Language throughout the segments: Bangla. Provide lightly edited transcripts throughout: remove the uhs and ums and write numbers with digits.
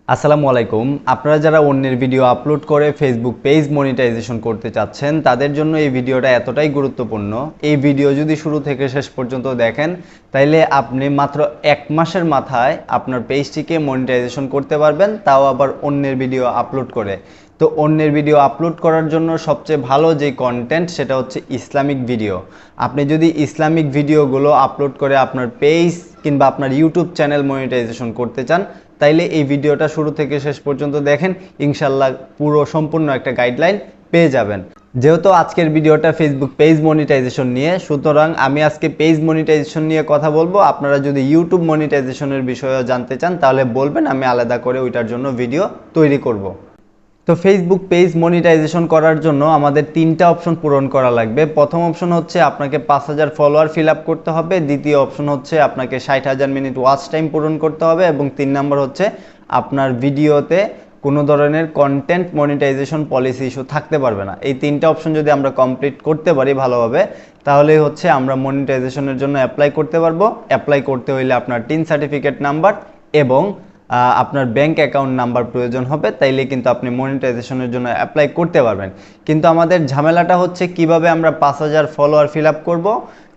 আসসালামু আলাইকুম। আপনারা যারা অন্যের ভিডিও আপলোড করে ফেসবুক পেজ মনিটাইজেশন করতে চাচ্ছেন তাদের জন্য এই ভিডিওটা এতটাই গুরুত্বপূর্ণ। এই ভিডিও যদি শুরু থেকে শেষ পর্যন্ত দেখেন তাইলে আপনি মাত্র 1 মাসের মাথায় আপনার পেজটিকে মনিটাইজেশন করতে পারবেন, তাও আবার অন্যের ভিডিও আপলোড করে। তো অন্যের ভিডিও আপলোড করার জন্য সবচেয়ে ভালো যে কন্টেন্ট সেটা হচ্ছে ইসলামিক ভিডিও। আপনি যদি ইসলামিক ভিডিওগুলো আপলোড করে আপনার পেজ কিংবা আপনার ইউটিউব চ্যানেল মনিটাইজেশন করতে চান তাইলে এই ভিডিওটা শুরু থেকে শেষ পর্যন্ত দেখেন, ইনশাল্লাহ পুরো সম্পূর্ণ একটা গাইডলাইন পেয়ে যাবেন। যেহেতু আজকের ভিডিওটা ফেসবুক পেজ মনিটাইজেশন নিয়ে, সুতরাং আমি আজকে পেজ মনিটাইজেশন নিয়ে কথা বলবো। আপনারা যদি ইউটিউব মনিটাইজেশনের বিষয়েও জানতে চান তাহলে বলবেন, আমি আলাদা করে ওইটার জন্য ভিডিও তৈরি করব। তো ফেসবুক পেজ মনিটাইজেশন করার জন্য আমাদের 3টা অপশন পূরণ করা লাগবে। প্রথম অপশন হচ্ছে আপনাকে 5000 ফলোয়ার ফিল আপ করতে হবে, দ্বিতীয় অপশন হচ্ছে আপনাকে 60,000 মিনিট ওয়াচ টাইম পূরণ করতে হবে এবং 3 নম্বর হচ্ছে আপনার ভিডিওতে কোনো ধরনের কন্টেন্ট মনিটাইজেশন পলিসি ইস্যু থাকতে পারবে না। এই 3টা অপশন যদি আমরা কমপ্লিট করতে পারি ভালোভাবে তাহলেই হচ্ছে আমরা মনিটাইজেশনের জন্য অ্যাপ্লাই করতে পারবো। অ্যাপ্লাই করতে হইলে আপনার টিন সার্টিফিকেট নাম্বার এবং আপনার ব্যাংক অ্যাকাউন্ট নাম্বার প্রয়োজন হবে, তাইলে কিন্তু আপনি মনিটাইজেশনের জন্য অ্যাপ্লাই করতে পারবেন। কিন্তু আমাদের ঝামেলাটা হচ্ছে কিভাবে আমরা 5000 ফলোয়ার ফিল আপ করবো,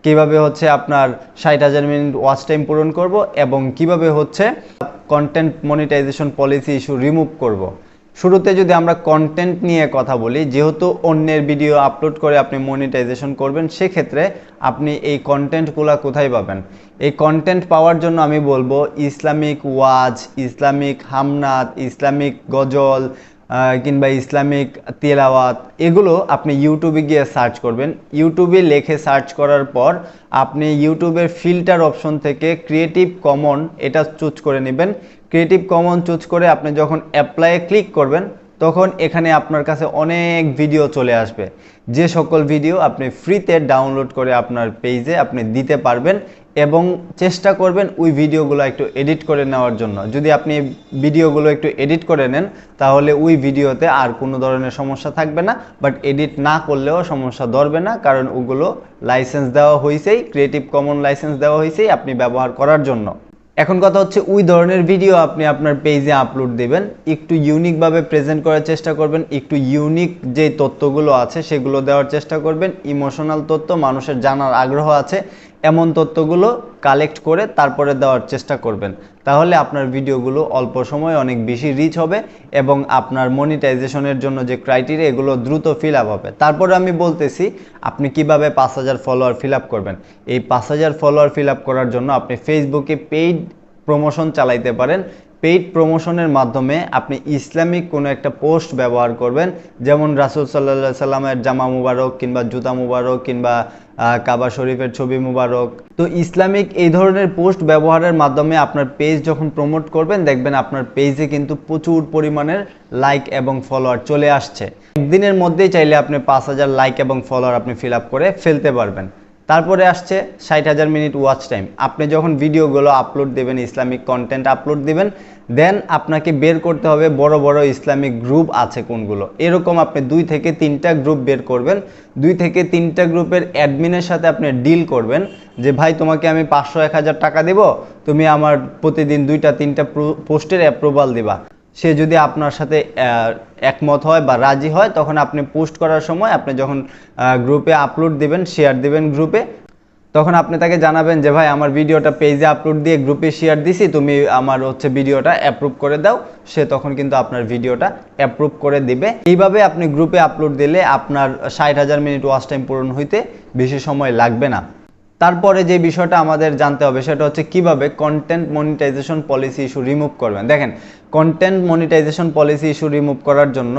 কীভাবে হচ্ছে আপনার 60,000 মিনিট ওয়াচ টাইম পূরণ করব এবং কিভাবে হচ্ছে content monetization policy issue remove করব। শুরুতে যদি আমরা কন্টেন্ট নিয়ে কথা বলি, যেহেতু অন্যের ভিডিও আপলোড করে আপনি মনিটাইজেশন করবেন, সেক্ষেত্রে আপনি এই কন্টেন্টগুলো কোথায় পাবেন? এই কন্টেন্ট পাওয়ার জন্য আমি বলবো ইসলামিক ওয়াজ, ইসলামিক হামনাত, ইসলামিক গজল কিংবা ইসলামিক তেলাওয়াত, এগুলো আপনি ইউটিউবে গিয়ে সার্চ করবেন। ইউটিউবে লিখে সার্চ করার পর আপনি ইউটিউবের ফিল্টার অপশন থেকে ক্রিয়েটিভ কমন এটা চুজ করে নেবেন। ক্রিয়েটিভ কমন চুজ করে আপনি যখন অ্যাপ্লাইয়ে ক্লিক করবেন তখন এখানে আপনার কাছে অনেক ভিডিও চলে আসবে, যে সকল ভিডিও আপনি ফ্রিতে ডাউনলোড করে আপনার পেজে আপনি দিতে পারবেন এবং চেষ্টা করবেন ওই ভিডিওগুলো একটু এডিট করে নেওয়ার জন্য। যদি আপনি ভিডিওগুলো একটু এডিট করে নেন তাহলে ওই ভিডিওতে আর কোনো ধরনের সমস্যা থাকবে না, বাট এডিট না করলেও সমস্যা ধরবে না, কারণ ওগুলো লাইসেন্স দেওয়া হয়েছেই, ক্রিয়েটিভ কমন লাইসেন্স দেওয়া হয়েছেই আপনি ব্যবহার করার জন্য। এখন কথা হচ্ছে ওই ধরনের ভিডিও আপনি আপনার পেজে আপলোড দেবেন, একটু ইউনিকভাবে প্রেজেন্ট করার চেষ্টা করবেন, একটু ইউনিক যে তথ্যগুলো আছে সেগুলো দেওয়ার চেষ্টা করবেন। ইমোশনাল তথ্য, মানুষের জানার আগ্রহ আছে এমন তথ্যগুলো কালেক্ট করে তারপরে দেওয়ার চেষ্টা করবেন। তাহলে আপনার ভিডিওগুলো অল্প সময়ে অনেক বেশি রিচ হবে এবং আপনার মনিটাইজেশনের জন্য যে ক্রাইটেরিয়া এগুলো দ্রুত ফিল আপ হবে। তারপরে আমি বলতেছি আপনি কিভাবে 5000 ফলোয়ার ফিল আপ করবেন। এই 5000 ফলোয়ার ফিল আপ করার জন্য আপনি ফেসবুকে পেইড প্রমোশন চালাইতে পারেন। পেইড প্রমোশনের মাধ্যমে আপনি ইসলামিক কোনো একটা পোস্ট ব্যবহার করবেন, যেমন রাসূল সাল্লাল্লাহু আলাইহি সাল্লামের জামা মুবারক কিংবা জুতা মুবারক কিংবা কাবা শরীফের ছবি মুবারক। তো ইসলামিক এই ধরনের পোস্ট ব্যবহারের মাধ্যমে আপনার পেজ যখন প্রমোট করবেন দেখবেন আপনার পেজে কিন্তু প্রচুর পরিমাণের লাইক এবং ফলোয়ার চলে আসছে। একদিনের মধ্যেই চাইলে আপনি 5000 লাইক এবং ফলোয়ার আপনি ফিল আপ করে ফেলতে পারবেন। তারপরে আসছে 60,000 মিনিট ওয়াচ টাইম। আপনি যখন ভিডিওগুলো আপলোড দেবেন, ইসলামিক কন্টেন্ট আপলোড দিবেন, দেন আপনাকে বের করতে হবে বড় বড় ইসলামিক গ্রুপ আছে কোনগুলো। এরকম আপনি 2 থেকে 3টা গ্রুপ বের করবেন। 2 থেকে 3টা গ্রুপের অ্যাডমিনের সাথে আপনি ডিল করবেন যে ভাই তোমাকে আমি 500-1000 টাকা দেব, তুমি আমার প্রতিদিন 2-3টা পোস্টের অ্যাপ্রুভাল দিবা। সে যদি আপনার সাথে একমত হয় বা রাজি হয় তখন আপনি পোস্ট করার সময় আপনি যখন গ্রুপে আপলোড দিবেন, শেয়ার দিবেন গ্রুপে, তখন আপনি তাকে জানাবেন যে ভাই আমার ভিডিওটা পেজে আপলোড দিয়ে গ্রুপে শেয়ার দিছি, তুমি আমার হচ্ছে ভিডিওটা অ্যাপ্রুভ করে দাও। সে তখন কিন্তু আপনার ভিডিওটা অ্যাপ্রুভ করে দিবে। এইভাবে আপনি গ্রুপে আপলোড দিলে আপনার 60,000 মিনিট ওয়াচ টাইম পূরণ হইতে বেশি সময় লাগবে না। তারপরে যে বিষয়টা আমাদের জানতে হবে সেটা হচ্ছে কিভাবে content monetization policy issue remove করবেন। দেখেন, content monetization policy issue remove করার জন্য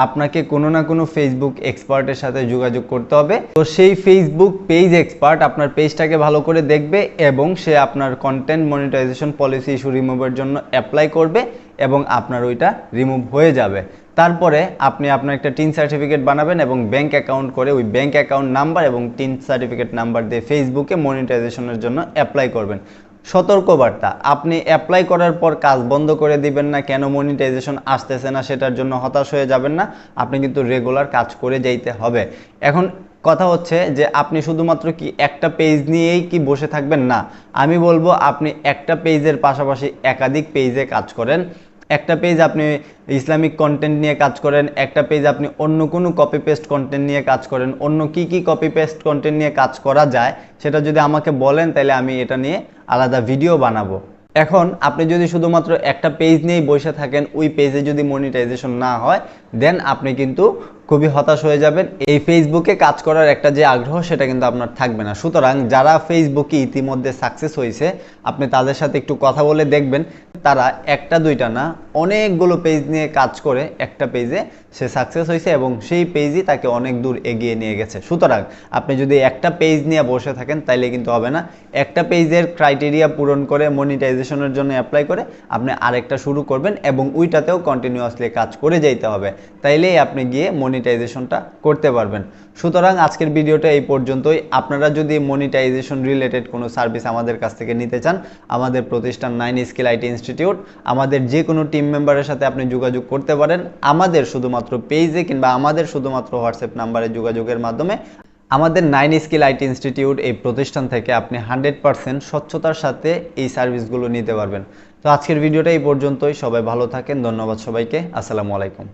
আপনাকে কোনো না কোনো ফেসবুক এক্সপার্টের সাথে যোগাযোগ করতে হবে। তো সেই ফেসবুক পেজ এক্সপার্ট আপনার পেজটাকে ভালো করে দেখবে এবং সে আপনার কন্টেন্ট মনিটাইজেশন পলিসি ইস্যু রিমুভের জন্য অ্যাপ্লাই করবে এবং আপনার ওইটা রিমুভ হয়ে যাবে। তারপরে আপনি আপনার একটা টিন সার্টিফিকেট বানাবেন এবং ব্যাংক অ্যাকাউন্ট করে ওই ব্যাংক অ্যাকাউন্ট নাম্বার এবং টিন সার্টিফিকেট নাম্বার দিয়ে ফেসবুকে মনিটাইজেশনের জন্য অ্যাপ্লাই করবেন। সতর্কবার্তা, আপনি অ্যাপ্লাই করার পর কাজ বন্ধ করে দিবেন না, কেন মনিটাইজেশন আসতেছে না সেটার জন্য হতাশ হয়ে যাবেন না। আপনি কিন্তু রেগুলার কাজ করে যাইতে হবে। এখন কথা হচ্ছে যে আপনি শুধুমাত্র কি একটা পেজ নিয়েই কি বসে থাকবেন? না, আমি বলবো আপনি একটা পেজের পাশাপাশি একাধিক পেজে কাজ করেন। একটা পেজ আপনি ইসলামিক কন্টেন্ট নিয়ে কাজ করেন, একটা পেজ আপনি অন্য কোনো কপি পেস্ট কন্টেন্ট নিয়ে কাজ করেন, অন্য কি কি কপি পেস্ট কন্টেন্ট নিয়ে কাজ করা যায় সেটা যদি আমাকে বলেন তাহলে আমি এটা নিয়ে আলাদা ভিডিও বানাবো। এখন আপনি যদি শুধুমাত্র একটা পেজ নিয়েই বসে থাকেন, ওই পেজে যদি মনিটাইজেশন না হয়, দেন আপনি কিন্তু খুবই হতাশ হয়ে যাবেন। এই ফেসবুকে কাজ করার একটা যে আগ্রহ সেটা কিন্তু আপনার থাকবে না। সুতরাং যারা ফেসবুকে ইতিমধ্যে সাকসেস হয়েছে, আপনি তাদের সাথে একটু কথা বলে দেখবেন, তারা একটা দুইটা না অনেকগুলো পেজ নিয়ে কাজ করে একটা পেজে সে সাকসেস হয়েছে এবং সেই পেজই তাকে অনেক দূর এগিয়ে নিয়ে গেছে। সুতরাং আপনি যদি একটা পেজ নিয়ে বসে থাকেন তাইলে কিন্তু হবে না। একটা পেজের ক্রাইটেরিয়া পূরণ করে মনিটাইজেশনের জন্য অ্যাপ্লাই করে আপনি আরেকটা শুরু করবেন এবং ওইটাতেও কন্টিনিউয়াসলি কাজ করে যাইতে হবে, তাইলেই আপনি গিয়ে মনিটাইজেশনটা করতে পারবেন। সুতরাং আজকের ভিডিওটা এই পর্যন্তই। আপনারা যদি মনিটাইজেশন রিলেটেড কোনো সার্ভিস আমাদের কাছ থেকে নিতে চান, আমাদের প্রতিষ্ঠান 9 স্কিল আইটি ইনস্টিটিউট, আমাদের যে কোনো টিম মেম্বারের সাথে আপনি যোগাযোগ করতে পারেন। আমাদের শুধুমাত্র পেজে কিংবা আমাদের শুধুমাত্র হোয়াটসঅ্যাপ নাম্বারে যোগাযোগের মাধ্যমে আমাদের 9 স্কিল আইটি ইনস্টিটিউট এই প্রতিষ্ঠান থেকে আপনি 100% স্বচ্ছতার সাথে এই সার্ভিসগুলো নিতে পারবেন। তো আজকের ভিডিওটা এই পর্যন্তই। সবাই ভালো থাকেন। ধন্যবাদ সবাইকে। আসসালামু আলাইকুম।